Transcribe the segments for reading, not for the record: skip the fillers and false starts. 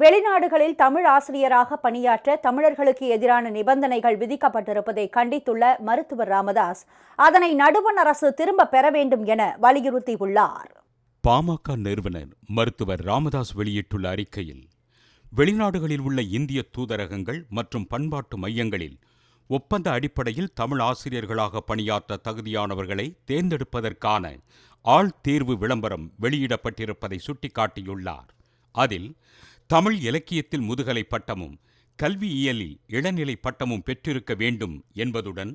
வெளிநாடுகளில் தமிழ் ஆசிரியராக பணியாற்ற தமிழர்களுக்கு எதிரான நிபந்தனைகள் விதிக்கப்பட்டிருப்பதை கண்டித்துள்ள மருத்துவர் ராமதாஸ் அதனை நடுவண் அரசு திரும்ப பெற வேண்டும் என வலியுறுத்தியுள்ளார். பாமக நிறுவனர் மருத்துவர் ராமதாஸ் வெளியிட்டுள்ள அறிக்கையில், வெளிநாடுகளில் உள்ள இந்திய தூதரகங்கள் மற்றும் பண்பாட்டு மையங்களில் ஒப்பந்த அடிப்படையில் தமிழ் ஆசிரியர்களாக பணியாற்ற தகுதியானவர்களை தேர்ந்தெடுப்பதற்கான ஆள் தேர்வு விளம்பரம் வெளியிடப்பட்டிருப்பதை சுட்டிக்காட்டியுள்ளார். அதில் தமிழ் இலக்கியத்தில் முதுகலை பட்டமும் கல்வியியலில் இளநிலை பட்டமும் பெற்றிருக்க வேண்டும் என்பதுடன்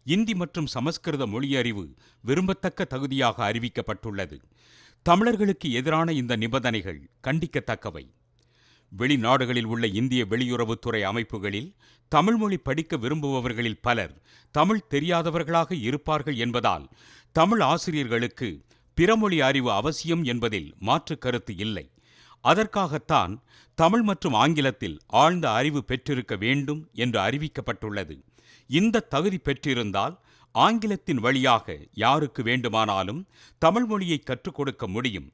இந்தி மற்றும் சமஸ்கிருத மொழியறிவு விரும்பத்தக்க தகுதியாக அறிவிக்கப்பட்டுள்ளது. தமிழர்களுக்கு எதிரான இந்த நிபந்தனைகள் கண்டிக்கத்தக்கவை. வெளிநாடுகளில் உள்ள இந்திய வெளியுறவுத்துறை அமைப்புகளில் தமிழ் மொழி படிக்க விரும்புபவர்களில் பலர் தமிழ் தெரியாதவர்களாக இருப்பார்கள் என்பதால் தமிழ் ஆசிரியர்களுக்கு பிறமொழி அறிவு அவசியம் என்பதில் மாற்று கருத்து இல்லை. அதற்காகத்தான் தமிழ் மற்றும் ஆங்கிலத்தில் ஆழ்ந்த அறிவு பெற்றிருக்க வேண்டும் என்று அறிவிக்கப்பட்டுள்ளது. இந்த தகுதி பெற்றிருந்தால் ஆங்கிலத்தின் வழியாக யாருக்கு வேண்டுமானாலும் தமிழ் மொழியை கற்றுக் கொடுக்க முடியும்.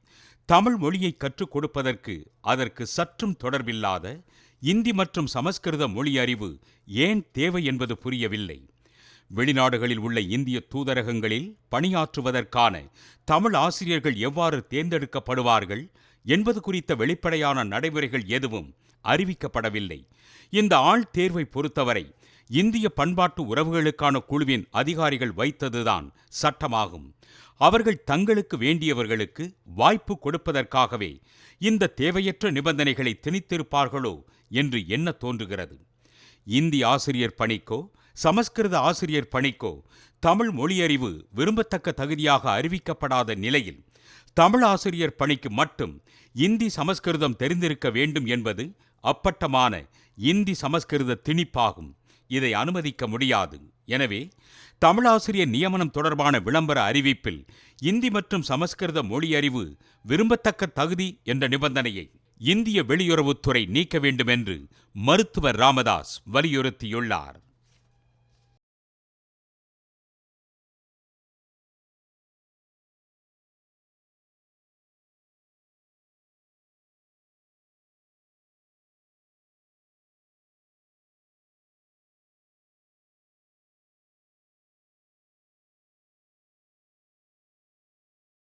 தமிழ் மொழியை கற்றுக் கொடுப்பதற்கு அதற்கு சற்றும் தொடர்பில்லாத இந்தி மற்றும் சமஸ்கிருத மொழி அறிவு ஏன் தேவை என்பது புரியவில்லை. வெளிநாடுகளில் உள்ள இந்திய தூதரகங்களில் பணியாற்றுவதற்கான தமிழ் ஆசிரியர்கள் எவ்வாறு தேர்ந்தெடுக்கப்படுவார்கள் என்பது குறித்த வெளிப்படையான நடைமுறைகள் எதுவும் அறிவிக்கப்படவில்லை. இந்த ஆள் தேர்வை பொறுத்தவரை இந்திய பண்பாட்டு உறவுகளுக்கான குழுவின் அதிகாரிகள் வைத்ததுதான் சட்டமாகும். அவர்கள் தங்களுக்கு வேண்டியவர்களுக்கு வாய்ப்பு கொடுப்பதற்காகவே இந்த தேவையற்ற நிபந்தனைகளை திணித்திருப்பார்களோ என்று எண்ண தோன்றுகிறது. இந்தி ஆசிரியர் பணிக்கோ சமஸ்கிருத ஆசிரியர் பணிக்கோ தமிழ் மொழியறிவு விரும்பத்தக்க தகுதியாக அறிவிக்கப்படாத நிலையில் தமிழ் ஆசிரியர் பணிக்கு மட்டும் இந்தி சமஸ்கிருதம் தெரிந்திருக்க வேண்டும் என்பது அப்பட்டமான இந்தி சமஸ்கிருத திணிப்பாகும். இதை அனுமதிக்க முடியாது. எனவே தமிழாசிரியர் நியமனம் தொடர்பான விளம்பர அறிவிப்பில் இந்தி மற்றும் சமஸ்கிருத மொழியறிவு விரும்பத்தக்க தகுதி என்ற நிபந்தனையை இந்திய வெளியுறவுத்துறை நீக்க வேண்டும் என்று மருத்துவர் ராமதாஸ் வலியுறுத்தியுள்ளார்.